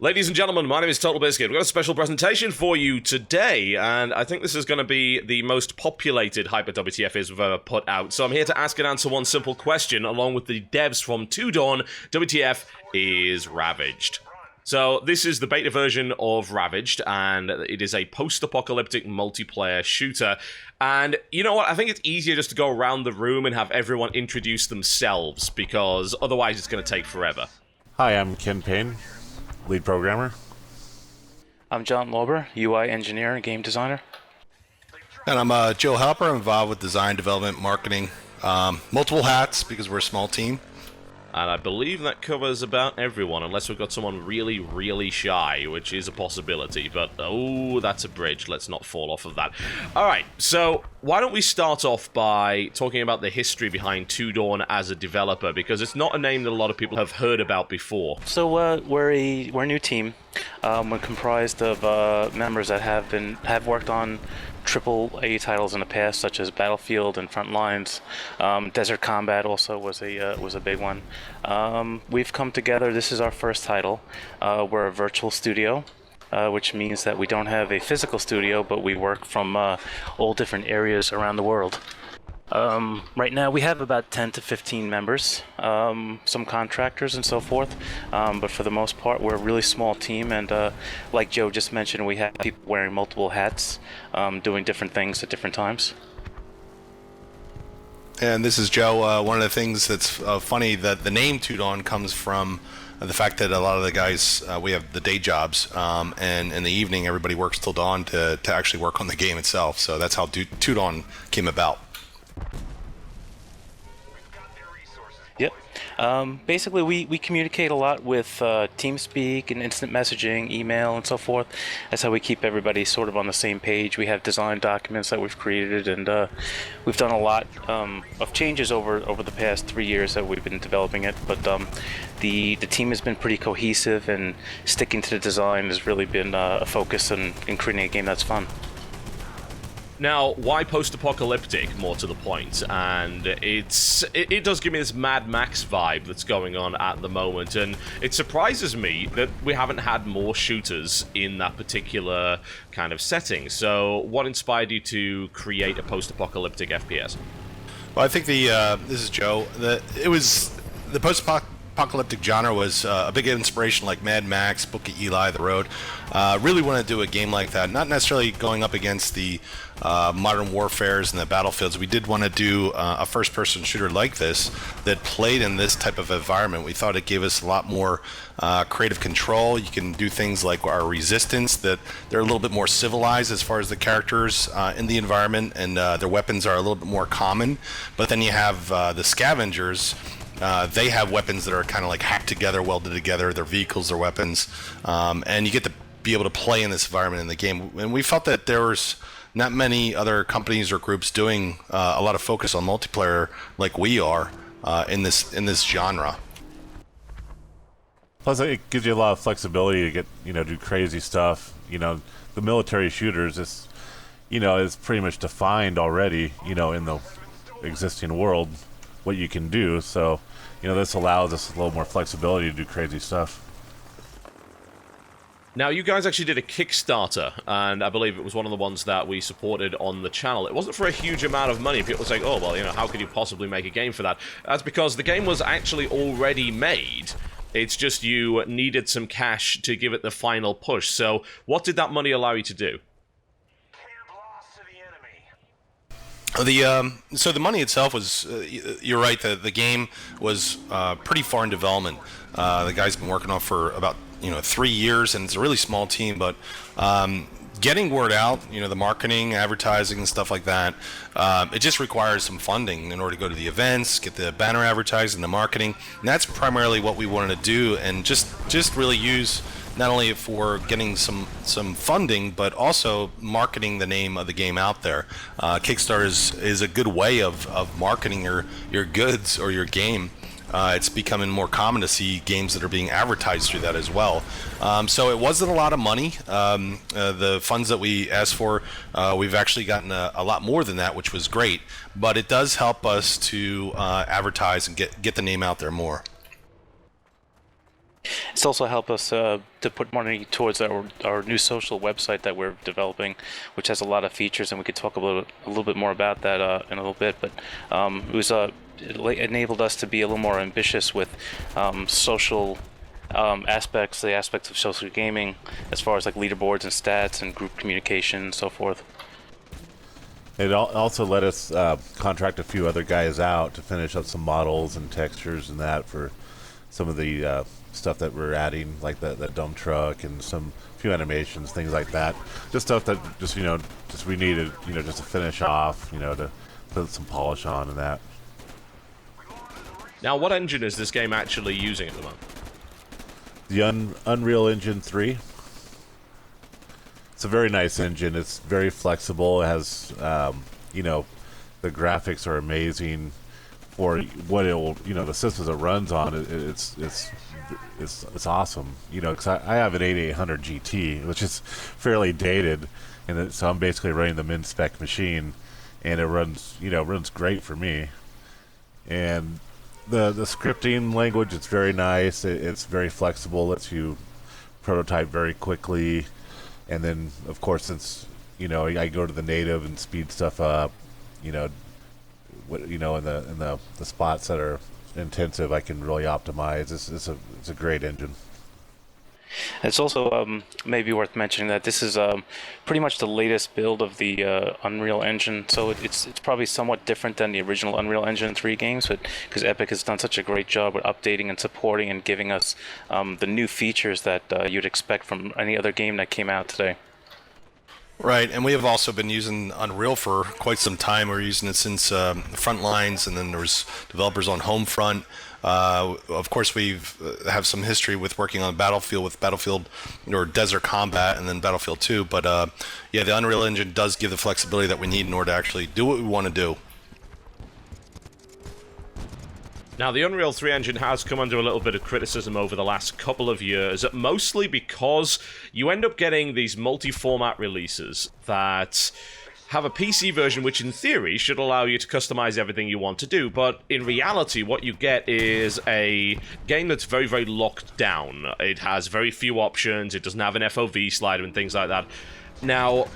Ladies and gentlemen, my name is Totalbiscuit. We've got a special presentation for you today, and I think this is going to be the most populated Hyper WTF is we've ever put out. So I'm here to ask and answer one simple question, along with the devs from 2 Dawn. WTF is Ravaged. So this is the beta version of Ravaged, and it is a post-apocalyptic multiplayer shooter. And you know what? I think it's easier just to go around the room and have everyone introduce themselves, because otherwise it's going to take forever. Hi, I'm Ken Payne, lead programmer. I'm John Lauber, UI engineer and game designer. And I'm Joe Halper, involved with design, development, marketing. Multiple hats because we're a small team. And I believe that covers about everyone, unless we've got someone really, really shy, which is a possibility. But, oh, that's a bridge. Let's not fall off of that. Alright, so why don't we start off by talking about the history behind 2 Dawn as a developer, because it's not a name that a lot of people have heard about before. So we're a new team. We're comprised of members that have worked on AAA titles in the past, such as Battlefield and Frontlines. Desert Combat also was a big one. We've come together. This is our first title. We're a virtual studio, which means that we don't have a physical studio, but we work from all different areas around the world. Right now we have about 10 to 15 members, some contractors and so forth, but for the most part we're a really small team, and like Joe just mentioned, we have people wearing multiple hats, doing different things at different times. And this is Joe. One of the things that's funny, that the name 2 Dawn comes from the fact that a lot of the guys, we have the day jobs, and in the evening everybody works till dawn to actually work on the game itself. So that's how 2 Dawn came about. Yep. Basically, we communicate a lot with TeamSpeak and instant messaging, email, and so forth. That's how we keep everybody sort of on the same page. We have design documents that we've created, and we've done a lot of changes over the past 3 years that we've been developing it. But the team has been pretty cohesive, and sticking to the design has really been a focus in creating a game that's fun. Now, why post-apocalyptic, more to the point? And it does give me this Mad Max vibe that's going on at the moment, and it surprises me that we haven't had more shooters in that particular kind of setting. So, what inspired you to create a post-apocalyptic FPS? Well, I think this is Joe. The post-apocalyptic genre was a big inspiration, like Mad Max, Book of Eli, The Road. Really want to do a game like that, not necessarily going up against the modern warfares and the battlefields. We did want to do a first-person shooter like this that played in this type of environment. We thought it gave us a lot more creative control. You can do things like our resistance, that they're a little bit more civilized as far as the characters in the environment, and their weapons are a little bit more common. But then you have the scavengers. They have weapons that are kind of like hacked together, welded together, their vehicles, their weapons, and you get to be able to play in this environment in the game. And we felt that there was not many other companies or groups doing a lot of focus on multiplayer like we are in this genre. Plus, it gives you a lot of flexibility to get, do crazy stuff. The military shooters is pretty much defined already, in the existing world, what you can do. So, this allows us a little more flexibility to do crazy stuff. Now, you guys actually did a Kickstarter, and I believe it was one of the ones that we supported on the channel. It wasn't for a huge amount of money. People were saying, oh, well, how could you possibly make a game for that? That's because the game was actually already made. It's just you needed some cash to give it the final push. So, what did that money allow you to do? So the money itself was, you're right, the game was pretty far in development. The guy's been working on it for about 3 years, and it's a really small team, but getting word out, the marketing, advertising, and stuff like that, it just requires some funding in order to go to the events, get the banner advertising, the marketing, and that's primarily what we wanted to do, and just really use not only for getting some funding, but also marketing the name of the game out there. Kickstarter is a good way of marketing your goods or your game. It's becoming more common to see games that are being advertised through that as well. So it wasn't a lot of money. The funds that we asked for, we've actually gotten a lot more than that, which was great. But it does help us to advertise and get the name out there more. It's also helped us to put money towards our new social website that we're developing, which has a lot of features, and we could talk a little bit more about that in a little bit. But it enabled us to be a little more ambitious with social aspects, the aspects of social gaming, as far as like leaderboards and stats and group communication and so forth. It also let us contract a few other guys out to finish up some models and textures and that for some of the stuff that we're adding, like that dump truck and some few animations, things like that. Just stuff that just we needed, just to finish off, to put some polish on and that. Now, what engine is this game actually using at the moment? The Unreal Engine 3. It's a very nice engine. It's very flexible. It has, the graphics are amazing for what it will, the systems it runs on. It's awesome. Because I have an 8800 GT, which is fairly dated, and so I'm basically running the min spec machine, and it runs, runs great for me. And the scripting language, it's very nice. It's very flexible. Lets you prototype very quickly. And then, of course, since I go to the native and speed stuff up, in the spots that are intensive, I can really optimize. It's a great engine. It's also maybe worth mentioning that this is pretty much the latest build of the Unreal Engine, so it's probably somewhat different than the original Unreal Engine 3 games, but because Epic has done such a great job with updating and supporting and giving us the new features that you'd expect from any other game that came out today. Right, and we have also been using Unreal for quite some time. We're using it since Frontlines, and then there was developers on Homefront. Of course, have some history with working on Battlefield with Battlefield or Desert Combat, and then Battlefield 2. But the Unreal Engine does give the flexibility that we need in order to actually do what we want to do. Now, the Unreal 3 engine has come under a little bit of criticism over the last couple of years, mostly because you end up getting these multi-format releases that have a PC version which, in theory, should allow you to customize everything you want to do, but in reality, what you get is a game that's very, very locked down. It has very few options, it doesn't have an FOV slider and things like that. Now,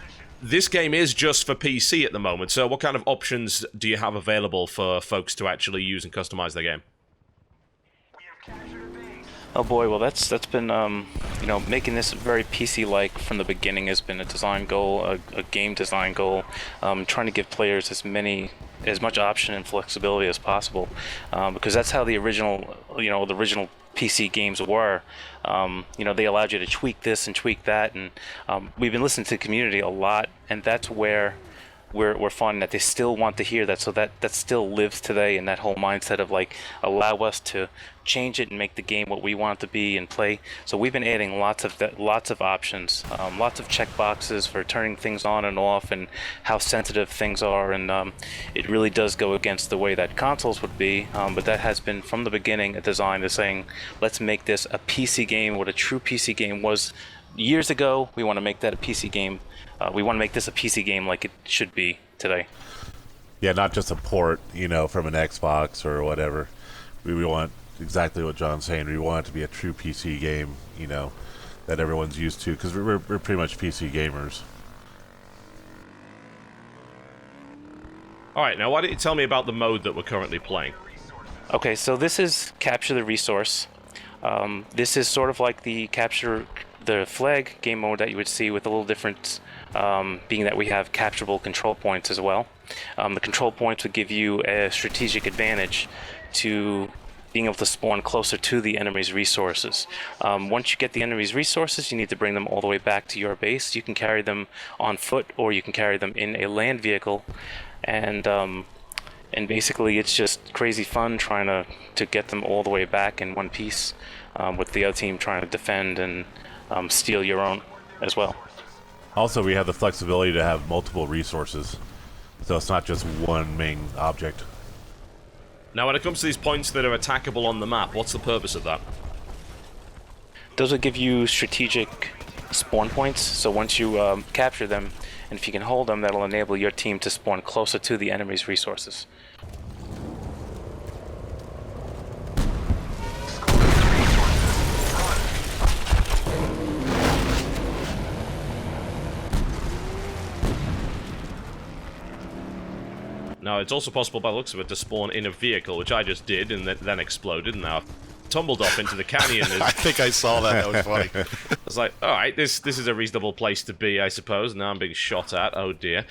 this game is just for PC at the moment, so what kind of options do you have available for folks to actually use and customize their game? Oh boy, well that's been making this very PC-like from the beginning has been a design goal, a game design goal, trying to give players as much option and flexibility as possible, because that's how the original PC games were. They allowed you to tweak this and tweak that, and we've been listening to the community a lot, and that's where we're finding that they still want to hear that, so that still lives today, and that whole mindset of like allow us to change it and make the game what we want it to be and play. So we've been adding lots of options, lots of checkboxes for turning things on and off and how sensitive things are, and it really does go against the way that consoles would be, but that has been from the beginning a design to saying let's make this a PC game, what a true PC game was years ago. We want to make that a PC game. We want to make this a PC game like it should be today. Yeah, not just a port, from an Xbox or whatever. We want exactly what John's saying. We want it to be a true PC game, that everyone's used to, because we're pretty much PC gamers. Alright, now why don't you tell me about the mode that we're currently playing? Okay, so this is Capture the Resource. This is sort of like the Capture the Flag game mode that you would see, with a little difference being that we have capturable control points as well. The control points would give you a strategic advantage to being able to spawn closer to the enemy's resources. Once you get the enemy's resources, you need to bring them all the way back to your base. You can carry them on foot, or you can carry them in a land vehicle, and basically it's just crazy fun trying to get them all the way back in one piece, with the other team trying to defend and steal your own as well. Also, we have the flexibility to have multiple resources, so it's not just one main object. Now, when it comes to these points that are attackable on the map, what's the purpose of that? Those will give you strategic spawn points, so once you capture them, and if you can hold them, that'll enable your team to spawn closer to the enemy's resources. Now, it's also possible by the looks of it to spawn in a vehicle, which I just did, and then exploded, and now I've tumbled off into the canyon. I think I saw that. That was funny. I was like, alright, this is a reasonable place to be, I suppose. Now I'm being shot at. Oh, dear.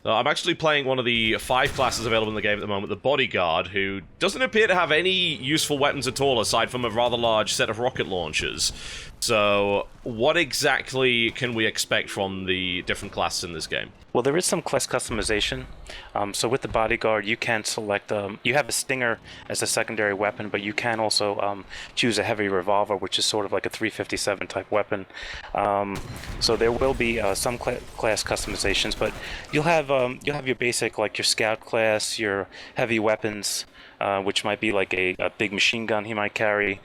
So I'm actually playing one of the 5 classes available in the game at the moment, the Bodyguard, who doesn't appear to have any useful weapons at all, aside from a rather large set of rocket launchers. So, what exactly can we expect from the different classes in this game? Well, there is some class customization. So with the Bodyguard, you can select, you have a Stinger as a secondary weapon, but you can also choose a heavy revolver, which is sort of like a 357 type weapon. So there will be some class customizations, but you'll have your basic, like your Scout class, your heavy weapons, which might be like a big machine gun he might carry.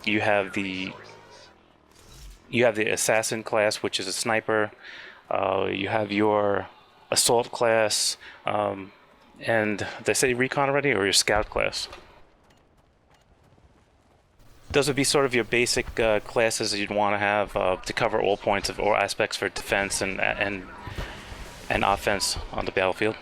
You have the Assassin class, which is a sniper. You have your Assault class, and did I say Recon already, or your Scout class? Those would be sort of your basic classes that you'd want to have to cover all points of or aspects for defense and offense on the battlefield.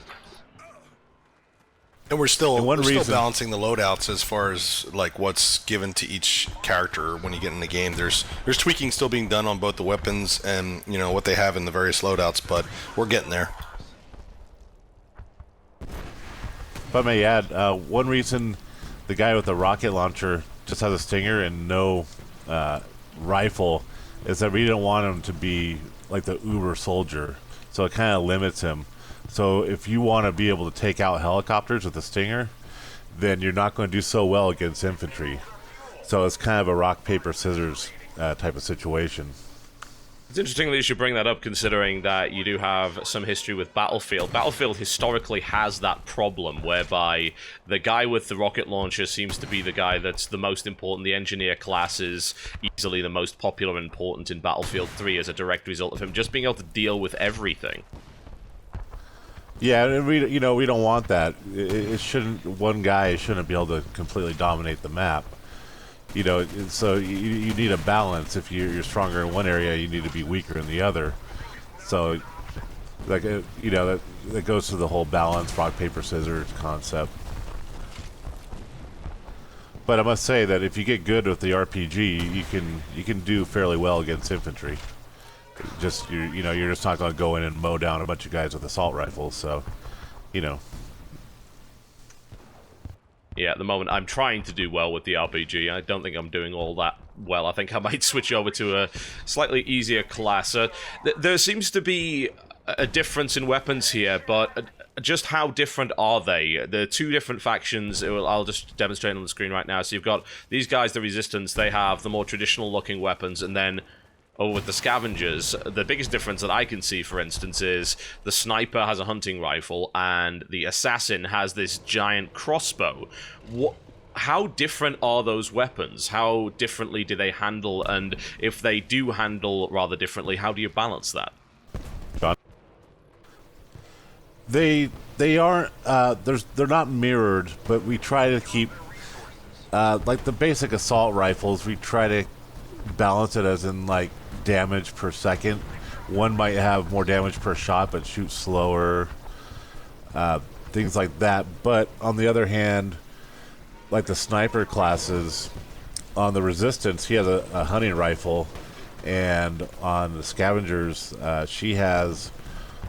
And we're still balancing the loadouts as far as like what's given to each character when you get in the game. There's tweaking still being done on both the weapons and what they have in the various loadouts, but we're getting there. If I may add, one reason the guy with the rocket launcher just has a Stinger and no rifle is that we didn't want him to be like the uber soldier, so it kind of limits him. So if you want to be able to take out helicopters with a Stinger, then you're not going to do so well against infantry. So it's kind of a rock, paper, scissors type of situation. It's interesting that you should bring that up, considering that you do have some history with Battlefield. Battlefield historically has that problem, whereby the guy with the rocket launcher seems to be the guy that's the most important. The engineer class is easily the most popular and important in Battlefield 3 as a direct result of him just being able to deal with everything. Yeah, and we don't want that. It shouldn't. One guy shouldn't be able to completely dominate the map. So you need a balance. If you're stronger in one area, you need to be weaker in the other. So, like that goes to the whole balance, rock paper scissors concept. But I must say that if you get good with the RPG, you can do fairly well against infantry. Just you're just not going to go in and mow down a bunch of guys with assault rifles. So, Yeah, at the moment I'm trying to do well with the RPG. I don't think I'm doing all that well. I think I might switch over to a slightly easier class. There seems to be a difference in weapons here, but just how different are they? The two different factions, I'll just demonstrate on the screen right now. So you've got these guys, the Resistance, they have the more traditional looking weapons, and then over with the Scavengers, the biggest difference that I can see, for instance, is the Sniper has a hunting rifle and the Assassin has this giant crossbow. How different are those weapons? How differently do they handle? And if they do handle rather differently, how do you balance that? They aren't. They're not mirrored, but we try to keep like the basic assault rifles. We try to balance it as in like damage per second. One might have more damage per shot but shoot slower, things like that. But on the other hand, like the sniper classes, on the Resistance he has a hunting rifle, and on the Scavengers she has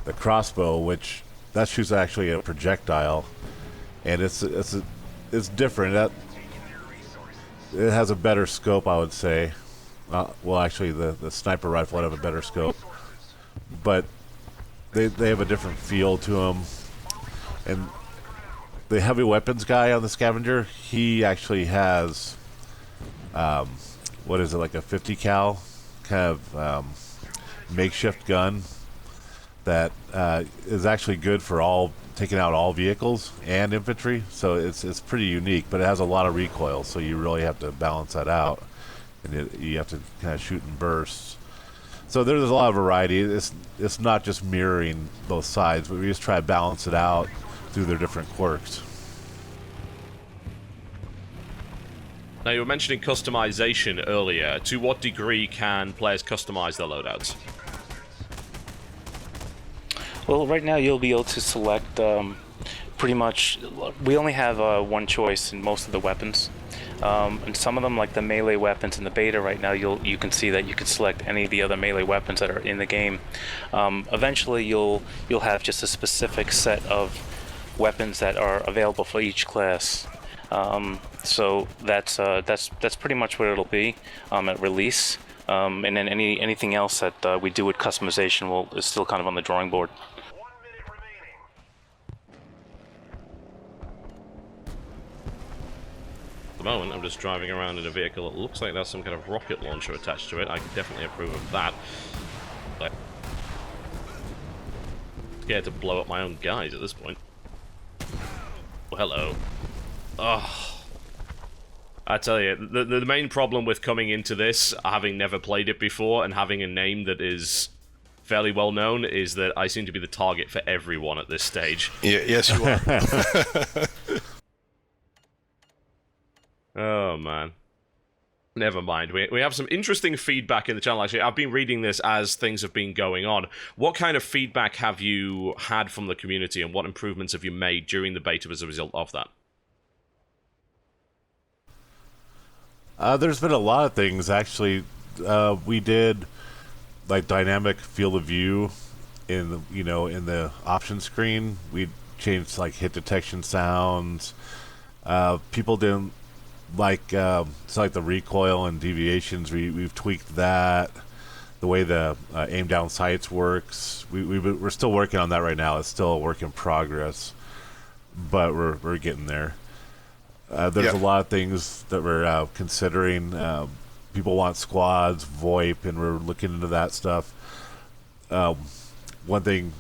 the crossbow, which that shoots actually a projectile, and it's different. It has a better scope, I would say. Well, actually, the sniper rifle would have a better scope, but they have a different feel to them. And the heavy weapons guy on the Scavenger, he actually has, what is it, like a 50 cal kind of makeshift gun that is actually good for taking out all vehicles and infantry. So it's pretty unique, but it has a lot of recoil, so you really have to balance that out. And you have to kind of shoot in bursts. So there's a lot of variety. It's not just mirroring both sides, but we just try to balance it out through their different quirks. Now, you were mentioning customization earlier. To what degree can players customize their loadouts? Well, right now you'll be able to select pretty much, we only have one choice in most of the weapons. And some of them, like the melee weapons in the beta right now, you can see that you can select any of the other melee weapons that are in the game. Eventually, you'll have just a specific set of weapons that are available for each class. So that's pretty much what it'll be at release. And then anything else that we do with customization is still kind of on the drawing board. At the moment, I'm just driving around in a vehicle that looks like there's some kind of rocket launcher attached to it. I definitely approve of that. But I'm scared to blow up my own guys at this point. Well, hello. Oh, I tell you, the main problem with coming into this, having never played it before, and having a name that is fairly well known, is that I seem to be the target for everyone at this stage. Yeah, yes, you are. Oh, man. Never mind. We have some interesting feedback in the channel, actually. I've been reading this as things have been going on. What kind of feedback have you had from the community, and what improvements have you made during the beta as a result of that? There's been a lot of things, actually. We did, like, dynamic field of view in the option screen. We changed, like, hit detection sounds. People didn't like the recoil and deviations. We've tweaked that. The way the aim down sights works. We're still working on that right now. It's still a work in progress, but we're getting there. There's a lot of things that we're considering. People want squads, VoIP, and we're looking into that stuff. One thing,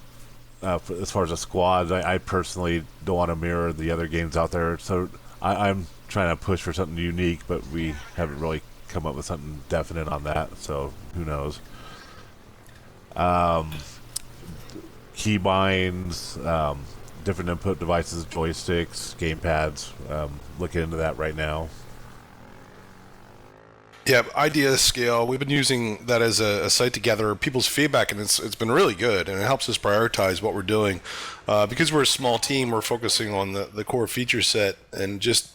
as far as the squads, I personally don't want to mirror the other games out there, so I'm trying to push for something unique, but we haven't really come up with something definite on that, so who knows. Keybinds, different input devices, joysticks, gamepads, looking into that right now. Yeah, idea scale. We've been using that as a site to gather people's feedback, and it's been really good, and it helps us prioritize what we're doing. Because we're a small team, we're focusing on the core feature set and just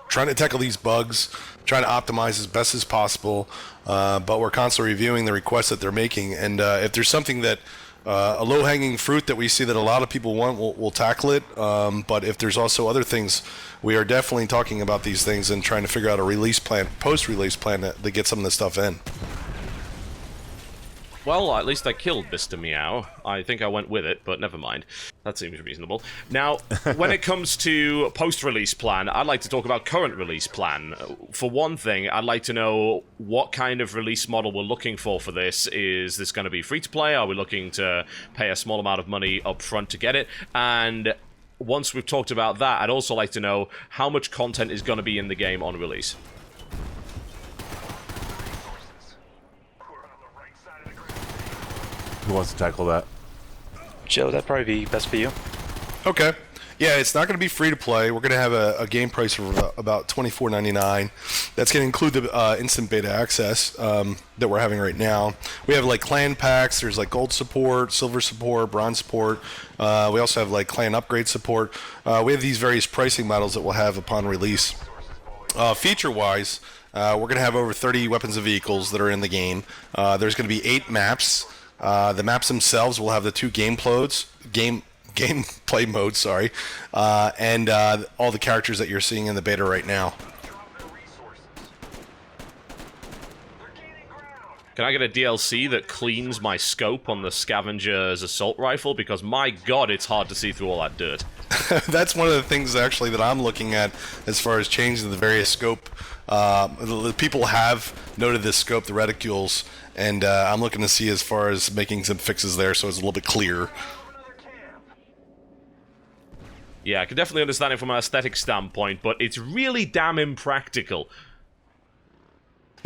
trying to tackle these bugs, trying to optimize as best as possible. But we're constantly reviewing the requests that they're making, and if there's something that a low-hanging fruit that we see that a lot of people want, we'll tackle it. But if there's also other things, we are definitely talking about these things and trying to figure out a release plan, post-release plan to get some of this stuff in. Well, at least I killed Mr. Meow. I think I went with it, but never mind. That seems reasonable. Now, when it comes to post-release plan, I'd like to talk about current release plan. For one thing, I'd like to know what kind of release model we're looking for this. Is this going to be free-to-play? Are we looking to pay a small amount of money up front to get it? And once we've talked about that, I'd also like to know how much content is going to be in the game on release. Who wants to tackle that? Joe, that'd probably be best for you. Okay. Yeah, it's not going to be free to play. We're going to have a game price of about $24.99. That's going to include the instant beta access that we're having right now. We have like clan packs. There's like gold support, silver support, bronze support. We also have like clan upgrade support. We have these various pricing models that we'll have upon release. Feature-wise, we're going to have over 30 weapons and vehicles that are in the game. There's going to be 8 maps. The maps themselves will have the 2 gameplay modes, sorry, and all the characters that you're seeing in the beta right now. Can I get a DLC that cleans my scope on the Scavenger's assault rifle? Because my god, it's hard to see through all that dirt. That's one of the things actually that I'm looking at as far as changing the various scope. The people have noted this scope, the reticules, and I'm looking to see as far as making some fixes there so it's a little bit clearer. Yeah, I can definitely understand it from an aesthetic standpoint, but it's really damn impractical.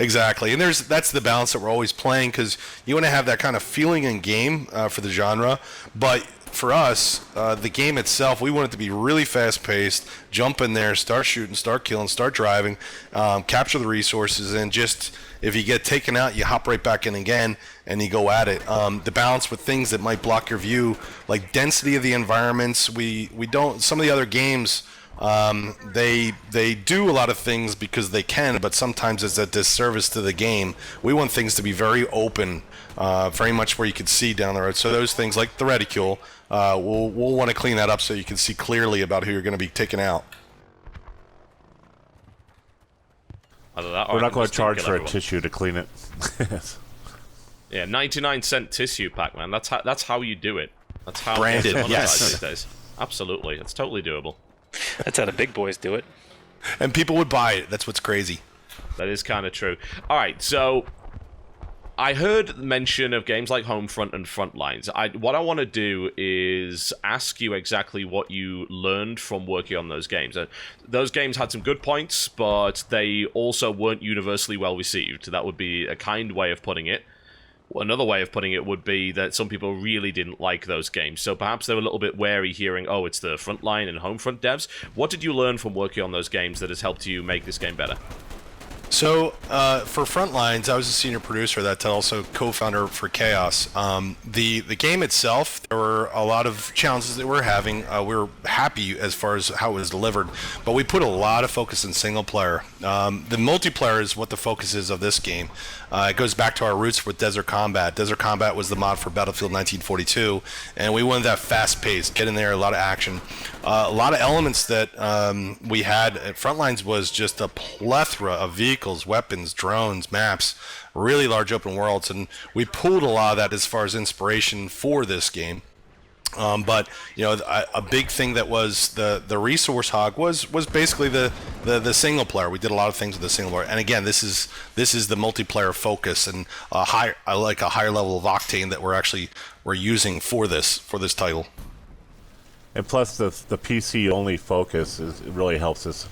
Exactly, and that's the balance that we're always playing, because you want to have that kind of feeling in game for the genre, but for us, the game itself, we want it to be really fast-paced. Jump in there, start shooting, start killing, start driving, capture the resources, and just if you get taken out, you hop right back in again and you go at it. The balance with things that might block your view, like density of the environments, we don't. Some of the other games, they do a lot of things because they can, but sometimes it's a disservice to the game. We want things to be very open, very much where you can see down the road. So those things like the reticule, we'll want to clean that up so you can see clearly about who you're going to be taking out. We're not going to charge for a tissue to clean it. Yeah, 99-cent tissue pack, man. That's how you do it. That's how branded. It's Yes, these days. Absolutely, it's totally doable. That's how the big boys do it. And people would buy it. That's what's crazy. That is kind of true. All right, so I heard mention of games like Homefront and Frontlines. What I want to do is ask you exactly what you learned from working on those games. Those games had some good points, but they also weren't universally well received. That would be a kind way of putting it. Another way of putting it would be that some people really didn't like those games, so perhaps they were a little bit wary hearing, oh, it's the Frontline and Homefront devs. What did you learn from working on those games that has helped you make this game better? So, for Frontlines, I was a senior producer that also co-founder for Chaos. The game itself, there were a lot of challenges that we're having. We were happy as far as how it was delivered, but we put a lot of focus in single player. The multiplayer is what the focus is of this game. It goes back to our roots with Desert Combat. Desert Combat was the mod for Battlefield 1942, and we wanted that fast-paced, get in there, a lot of action. A lot of elements that we had at Frontlines was just a plethora of vehicles, weapons, drones, maps, really large open worlds, and we pulled a lot of that as far as inspiration for this game. But you know, a big thing that was the resource hog was basically the single player. We did a lot of things with the single player, and again, this is the multiplayer focus and a higher level of octane that we're using for this title. And plus, the PC only focus it really helps us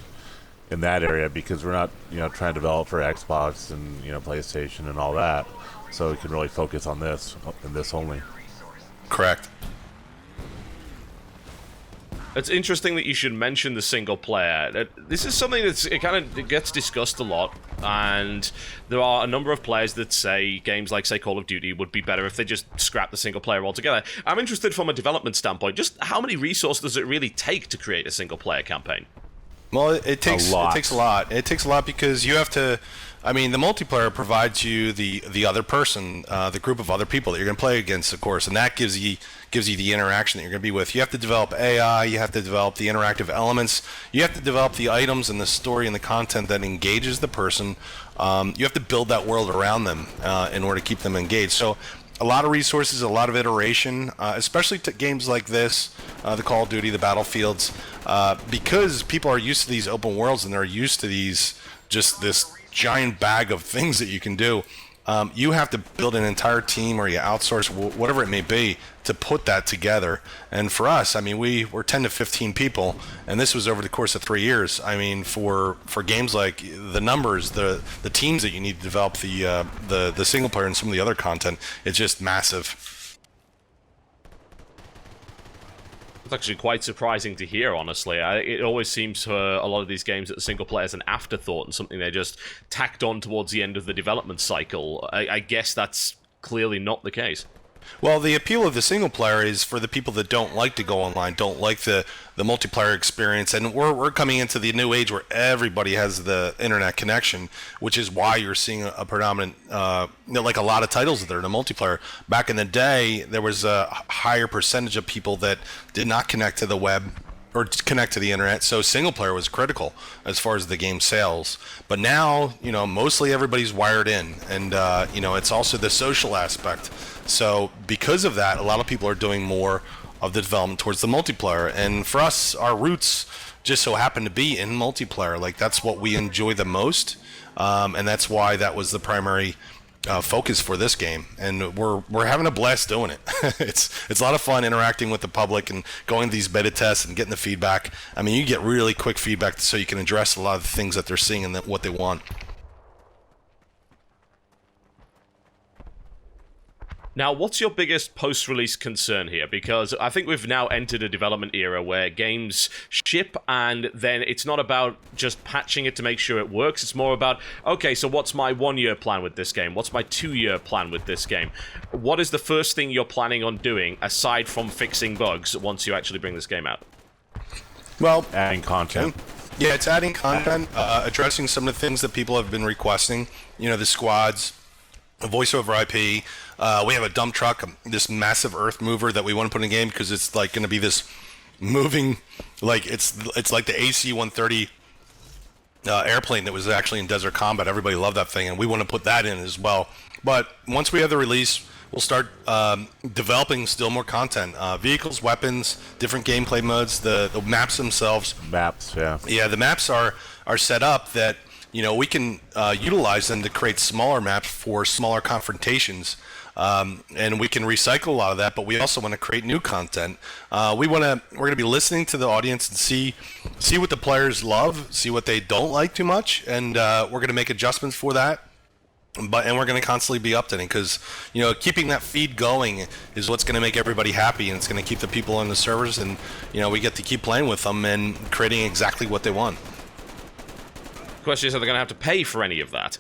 in that area because we're not trying to develop for Xbox and PlayStation and all that, so we can really focus on this and this only. Correct. It's interesting that you should mention the single player. This is something it gets discussed a lot, and there are a number of players that say games like, say, Call of Duty would be better if they just scrap the single player altogether. I'm interested from a development standpoint, just how many resources does it really take to create a single player campaign? Well, it takes a lot. It takes a lot because you have to. I mean, the multiplayer provides you the other person, the group of other people that you're going to play against, of course, and that gives you the interaction that you're going to be with. You have to develop AI. You have to develop the interactive elements. You have to develop the items and the story and the content that engages the person. You have to build that world around them in order to keep them engaged. So, a lot of resources, a lot of iteration, especially to games like this, the Call of Duty, the Battlefields, because people are used to these open worlds and they're used to this giant bag of things that you can do. You have to build an entire team, or you outsource, whatever it may be, to put that together. And for us, I mean, we're 10 to 15 people, and this was over the course of 3 years. I mean, for games like the numbers, the teams that you need to develop the single player and some of the other content, it's just massive. It's actually quite surprising to hear, honestly. It always seems for a lot of these games that the single player is an afterthought and something they just tacked on towards the end of the development cycle. I guess that's clearly not the case. Well, the appeal of the single player is for the people that don't like to go online, don't like the multiplayer experience, and we're coming into the new age where everybody has the internet connection, which is why you're seeing a predominant, like a lot of titles that are in a multiplayer. Back in the day, there was a higher percentage of people that did not connect to the web or connect to the internet, so single player was critical as far as the game sales. But now, mostly everybody's wired in, and it's also the social aspect. So because of that, a lot of people are doing more of the development towards the multiplayer. And for us, our roots just so happen to be in multiplayer. Like, that's what we enjoy the most, and that's why that was the primary focus for this game. And we're having a blast doing it. It's a lot of fun interacting with the public and going to these beta tests and getting the feedback. I mean, you get really quick feedback so you can address a lot of the things that they're seeing and what they want. Now, what's your biggest post-release concern here? Because I think we've now entered a development era where games ship, and then it's not about just patching it to make sure it works. It's more about, okay, so what's my 1-year plan with this game? What's my 2-year plan with this game? What is the first thing you're planning on doing, aside from fixing bugs, once you actually bring this game out? Well, Adding content. yeah, it's adding content, addressing some of the things that people have been requesting. You know, the squads, a voice over IP. We have a dump truck, this massive earth mover that we want to put in the game because it's like going to be this moving, like it's like the AC-130 airplane that was actually in Desert Combat. Everybody loved that thing, and we want to put that in as well. But once we have the release, we'll start developing still more content. Vehicles, weapons, different gameplay modes, the maps themselves. Maps, yeah. Yeah, the maps are set up that, you know, we can utilize them to create smaller maps for smaller confrontations, and we can recycle a lot of that. But we also want to create new content. We're going to be listening to the audience and see what the players love, see what they don't like too much, and we're going to make adjustments for that. And we're going to constantly be updating because, you know, keeping that feed going is what's going to make everybody happy, and it's going to keep the people on the servers, and, you know, we get to keep playing with them and creating exactly what they want. Question is, are they going to have to pay for any of that?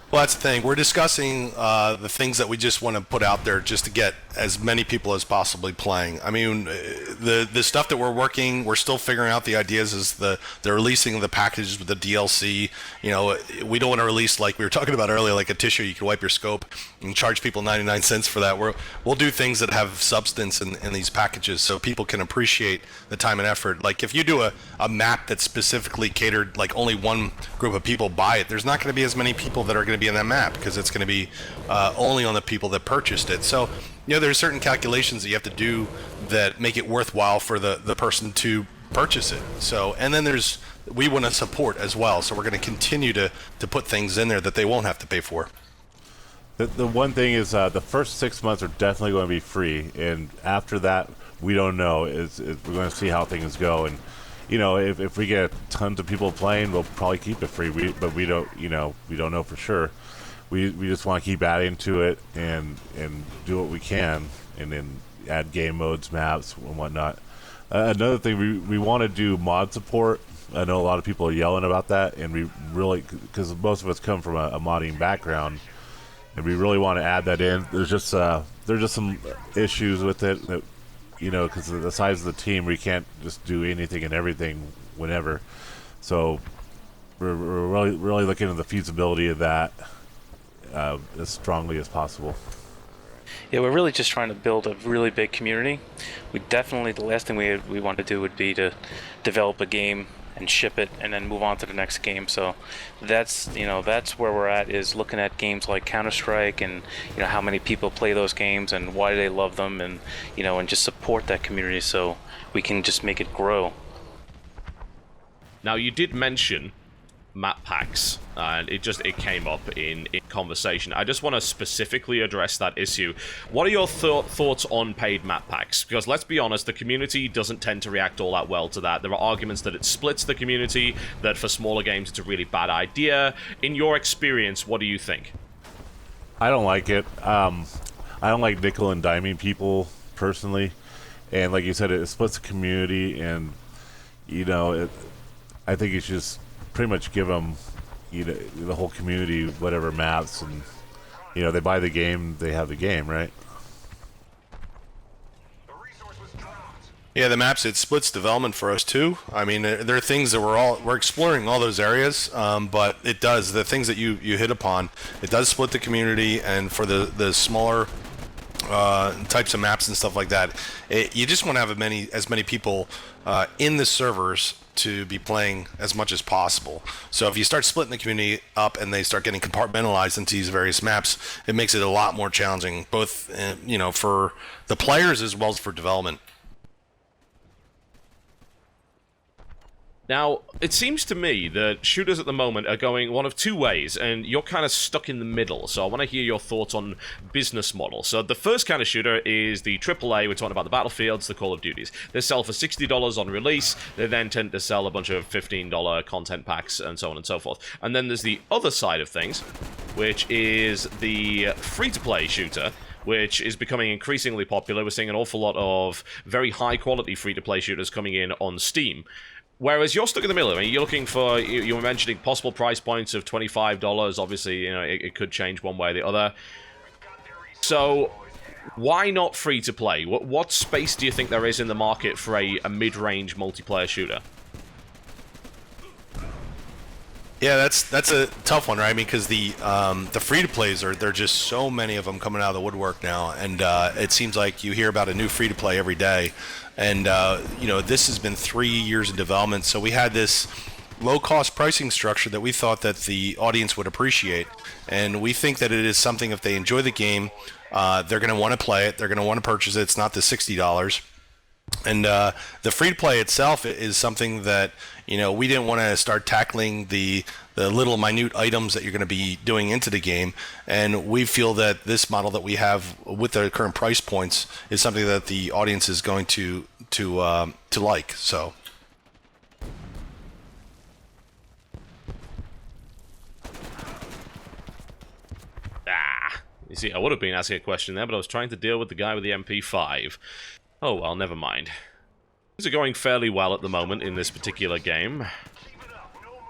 Well, that's the thing. We're discussing the things that we just want to put out there just to get as many people as possibly playing. I mean, the stuff that we're still figuring out the ideas is the releasing of the packages with the DLC. You know, we don't want to release, like we were talking about earlier, like a tissue you can wipe your scope and charge people 99 cents for that. We'll do things that have substance in these packages so people can appreciate the time and effort. Like if you do a map that's specifically catered, like only one group of people buy it, there's not going to be as many people that are going to be in that map because it's going to be only on the people that purchased it. So, you know, there's certain calculations that you have to do that make it worthwhile for the person to purchase it. So, and then we want to support as well. So we're going to continue to put things in there that they won't have to pay for. The one thing is the first 6 months are definitely going to be free, and after that, we don't know. We're going to see how things go, and you know, if we get tons of people playing, we'll probably keep it free. But we don't know for sure. We just want to keep adding to it and do what we can, and then add game modes, maps, and whatnot. Another thing, we want to do mod support. I know a lot of people are yelling about that, and we really, because most of us come from a modding background, and we really want to add that in. There's just some issues with it that, you know, because of the size of the team, we can't just do anything and everything whenever. So we're really looking at the feasibility of that as strongly as possible. Yeah, we're really just trying to build a really big community. The last thing we want to do would be to develop a game and ship it and then move on to the next game. So that's where we're at, is looking at games like Counter-Strike and, you know, how many people play those games and why do they love them, and, you know, and just support that community so we can just make it grow. Now, you did mention map packs, and it came up in conversation. I just want to specifically address that issue. What are your thoughts on paid map packs? Because let's be honest, the community doesn't tend to react all that well to that. There are arguments that it splits the community, that for smaller games it's a really bad idea. In your experience, what do you think? I don't like it. I don't like nickel and diming people personally, and like you said, it splits the community, and, you know, I think you should just pretty much give them, you know, the whole community whatever maps, and, you know, they buy the game, they have the game, right? Yeah, the maps, it splits development for us too. I mean, there are things that we're exploring all those areas, but it does, the things that you hit upon, it does split the community, and for the smaller types of maps and stuff like that, you just want to have as many people in the servers to be playing as much as possible. So if you start splitting the community up and they start getting compartmentalized into these various maps, it makes it a lot more challenging, both you know, for the players as well as for development. Now, it seems to me that shooters at the moment are going one of two ways, and you're kind of stuck in the middle, so I want to hear your thoughts on business model. So the first kind of shooter is the AAA, we're talking about the Battlefields, the Call of Duties. They sell for $60 on release, they then tend to sell a bunch of $15 content packs, and so on and so forth. And then there's the other side of things, which is the free-to-play shooter, which is becoming increasingly popular. We're seeing an awful lot of very high-quality free-to-play shooters coming in on Steam. Whereas you're stuck in the middle. I mean, you're looking for, you were mentioning possible price points of $25. Obviously, you know, it could change one way or the other. So, why not free-to-play? What space do you think there is in the market for a mid-range multiplayer shooter? Yeah, that's a tough one, right? I mean, because the free-to-plays there are just so many of them coming out of the woodwork now, and it seems like you hear about a new free-to-play every day. And you know, this has been 3 years in development, so we had this low-cost pricing structure that we thought that the audience would appreciate, and we think that it is something, if they enjoy the game, they're going to want to play it, they're going to want to purchase it. It's not the $60. And the free-to-play itself is something that, you know, we didn't want to start tackling the little minute items that you're going to be doing into the game, and we feel that this model that we have with the current price points is something that the audience is going to like. So. You see, I would have been asking a question there, but I was trying to deal with the guy with the MP5. Oh well, never mind. Things are going fairly well at the moment in this particular game,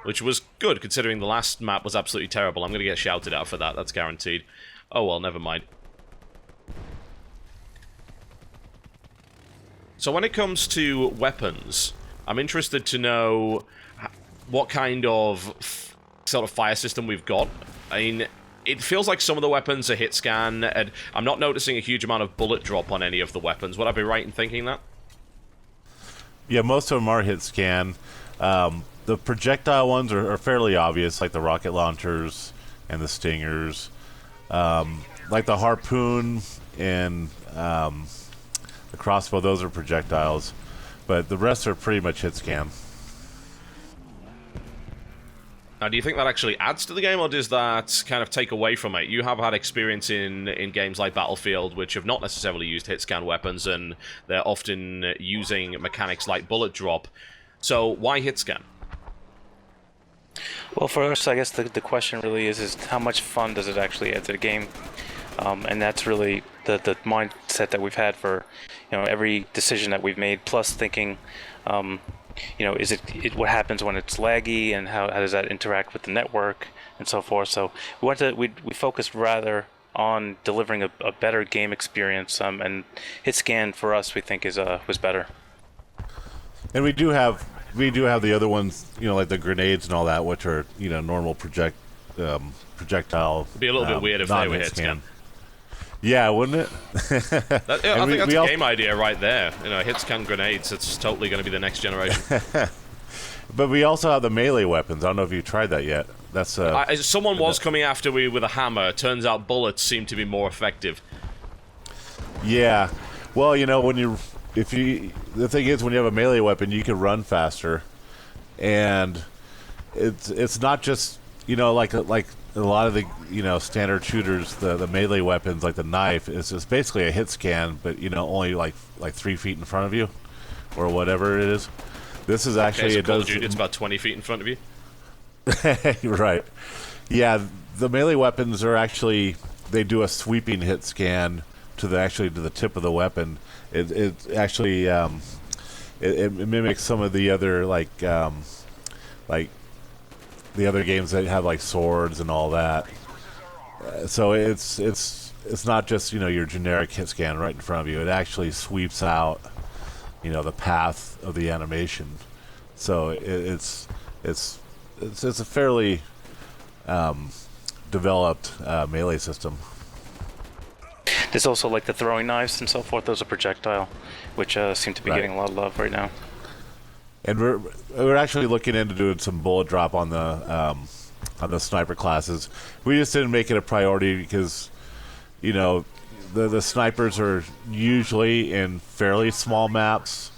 which was good considering the last map was absolutely terrible. I'm going to get shouted out for that, that's guaranteed. Oh well, never mind. So when it comes to weapons, I'm interested to know what kind of sort of fire system we've got. I mean, it feels like some of the weapons are hit scan, and I'm not noticing a huge amount of bullet drop on any of the weapons. Would I be right in thinking that? Yeah, most of them are hit scan. The projectile ones are fairly obvious, like the rocket launchers and the stingers. Like the harpoon and the crossbow, those are projectiles. But the rest are pretty much hit scan. Now, do you think that actually adds to the game, or does that kind of take away from it? You have had experience in games like Battlefield, which have not necessarily used hit-scan weapons, and they're often using mechanics like bullet drop. So, why hit-scan? Well, for us, I guess the question really is how much fun does it actually add to the game? And that's really the mindset that we've had for, you know, every decision that we've made, plus thinking, you know, is it what happens when it's laggy, and how does that interact with the network and so forth. So we focused rather on delivering a better game experience, and hit scan for us we think was better. And we do have the other ones, you know, like the grenades and all that, which are, you know, normal projectile. It'd be a little bit weird if they were hit scan. Yeah, wouldn't it? I think that's a game idea right there. You know, hit scan grenades. It's totally going to be the next generation. But we also have the melee weapons. I don't know if you tried that yet. That's someone was coming after me with a hammer. Turns out bullets seem to be more effective. Yeah. Well, you know, the thing is, when you have a melee weapon, you can run faster, and it's not just, you know, like a lot of the, you know, standard shooters, the melee weapons like the knife is just basically a hit scan, but, you know, only like 3 feet in front of you, or whatever it is. This is actually, so Call of Duty, it's about 20 feet in front of you. Right. Yeah, the melee weapons are actually, they do a sweeping hit scan to the tip of the weapon. It actually it mimics some of the other like the other games that have like swords and all that. So it's not just, you know, your generic hit scan right in front of you. It actually sweeps out, you know, the path of the animation. So it's a fairly developed melee system. There's also like the throwing knives and so forth. Those are projectile, which seem to be getting a lot of love right now. And we're actually looking into doing some bullet drop on the sniper classes. We just didn't make it a priority because, you know, the snipers are usually in fairly small maps.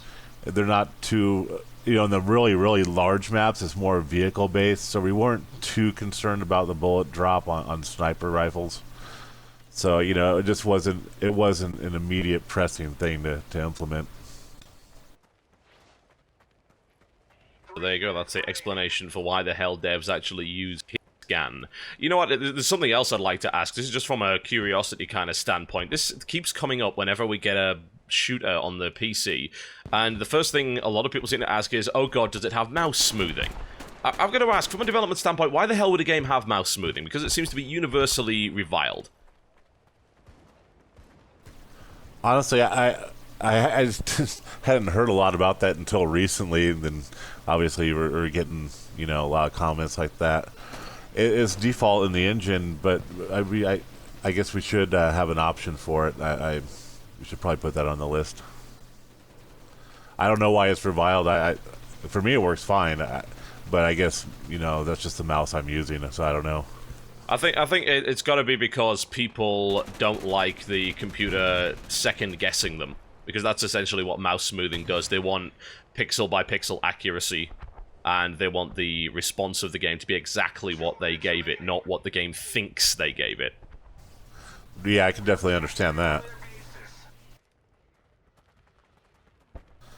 They're not too, you know, in the really, really large maps, it's more vehicle based. So we weren't too concerned about the bullet drop on sniper rifles. So, you know, it wasn't an immediate pressing thing to implement. So there you go, that's the explanation for why the hell devs actually use hit scan. You know what? There's something else I'd like to ask. This is just from a curiosity kind of standpoint. This keeps coming up whenever we get a shooter on the PC, and the first thing a lot of people seem to ask is, oh god, does it have mouse smoothing? I've got to ask, from a development standpoint, why the hell would a game have mouse smoothing? Because it seems to be universally reviled. Honestly, I just hadn't heard a lot about that until recently, and then obviously we're getting, you know, a lot of comments like that. It's default in the engine, but I guess we should have an option for it. We should probably put that on the list. I don't know why it's reviled. For me, it works fine, but I guess, you know, that's just the mouse I'm using, so I don't know. I think it's got to be because people don't like the computer second-guessing them. Because that's essentially what mouse smoothing does. They want pixel-by-pixel accuracy, and they want the response of the game to be exactly what they gave it, not what the game thinks they gave it. Yeah, I can definitely understand that.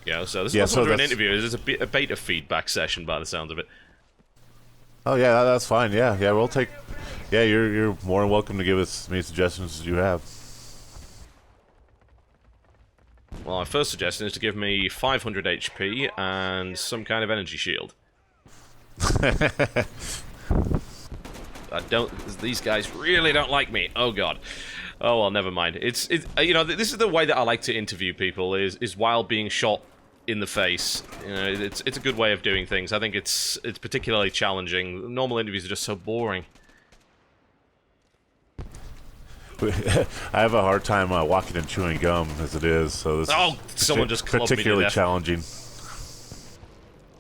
Yeah, so this wasn't an interview. This is a beta feedback session by the sound of it. Oh yeah, that's fine. Yeah, we'll take. Yeah, you're more than welcome to give us as many suggestions as you have. Well, my first suggestion is to give me 500 HP and some kind of energy shield. These guys really don't like me. Oh god. Oh well, never mind. It's you know, this is the way that I like to interview people is while being shot in the face. You know, it's a good way of doing things. I think it's particularly challenging. Normal interviews are just so boring. I have a hard time walking and chewing gum as it is, so this someone just clubbed me to particularly death. challenging.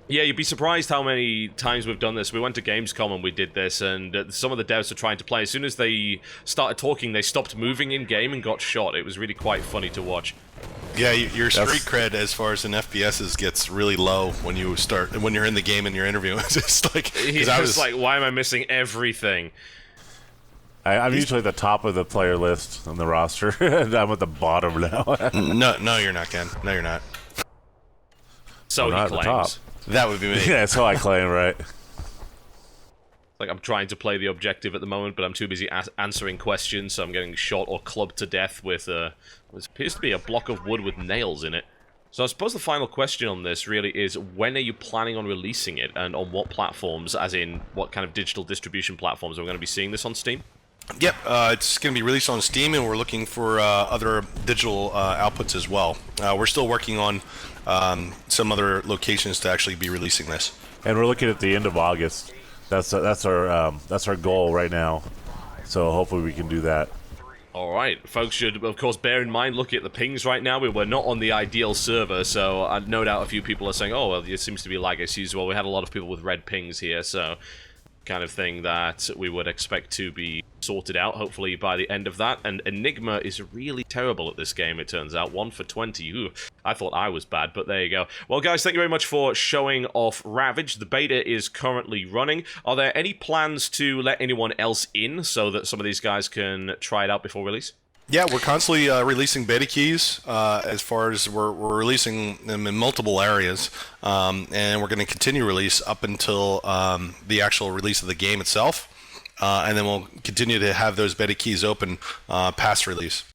Yeah, you'd be surprised how many times we've done this. We went to Gamescom and we did this, and some of the devs were trying to play. As soon as they started talking, they stopped moving in-game and got shot. It was really quite funny to watch. Yeah, your street cred as far as an FPSs gets really low when you're in the game and you're interviewing. It's just like, like, why am I missing everything? I'm usually at the top of the player list on the roster, and I'm at the bottom now. No, you're not, Ken. No, you're not. So I'm he not claims. at the top. That would be me. Yeah, so I claim, right? Like, I'm trying to play the objective at the moment, but I'm too busy answering questions, so I'm getting shot or clubbed to death with what appears to be a block of wood with nails in it. So I suppose the final question on this really is, when are you planning on releasing it, and on what platforms, as in what kind of digital distribution platforms are we going to be seeing this on Steam? Yep, it's going to be released on Steam, and we're looking for other digital outputs as well. We're still working on some other locations to actually be releasing this. And we're looking at the end of August. That's our goal right now. So hopefully we can do that. Alright, folks should, of course, bear in mind, looking at the pings right now, we're not on the ideal server, so no doubt a few people are saying, oh, well, it seems to be lag issues. Well, we had a lot of people with red pings here, so kind of thing that we would expect to be sorted out, hopefully, by the end of that. And Enigma is really terrible at this game, it turns out. 1 for 20. Ooh, I thought I was bad, but there you go. Well, guys, thank you very much for showing off Ravaged. The beta is currently running. Are there any plans to let anyone else in so that some of these guys can try it out before release? Yeah, we're constantly releasing beta keys. As far as we're releasing them in multiple areas, and we're going to continue release up until the actual release of the game itself, and then we'll continue to have those beta keys open past release.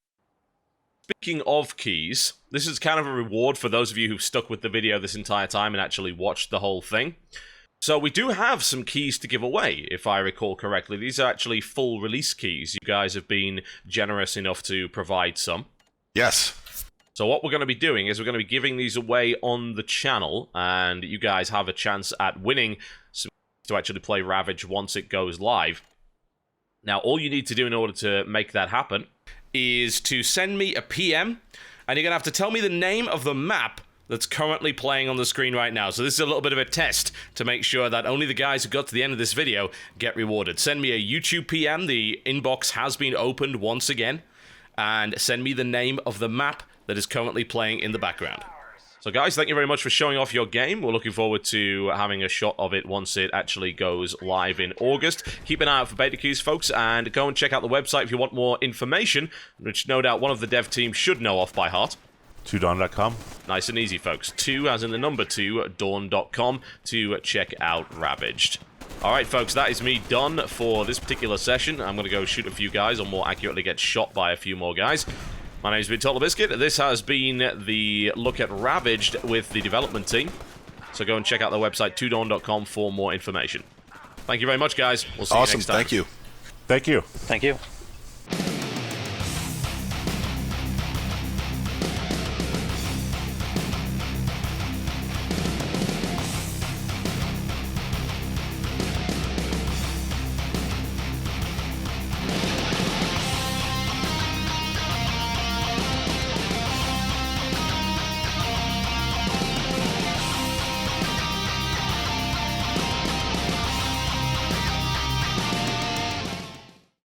Speaking of keys, this is kind of a reward for those of you who've stuck with the video this entire time and actually watched the whole thing. So we do have some keys to give away, if I recall correctly. These are actually full release keys. You guys have been generous enough to provide some. Yes. So what we're going to be doing is we're going to be giving these away on the channel, and you guys have a chance at winning some keys to actually play Ravage once it goes live. Now, all you need to do in order to make that happen is to send me a PM, and you're going to have to tell me the name of the map that's currently playing on the screen right now. So this is a little bit of a test to make sure that only the guys who got to the end of this video get rewarded. Send me a YouTube PM, the inbox has been opened once again, and send me the name of the map that is currently playing in the background. So guys, thank you very much for showing off your game. We're looking forward to having a shot of it once it actually goes live in August. Keep an eye out for beta keys, folks, and go and check out the website if you want more information, which no doubt one of the dev team should know off by heart. 2dawn.com. Nice and easy, folks. 2 as in the number 2, dawn.com to check out Ravaged. All right, folks, that is me done for this particular session. I'm going to go shoot a few guys, or more accurately get shot by a few more guys. My name's been Totalbiscuit. This has been the look at Ravaged with the development team. So go and check out the website, twodawn.com, for more information. Thank you very much, guys. We'll see you next time. Thank you. Thank you. Thank you.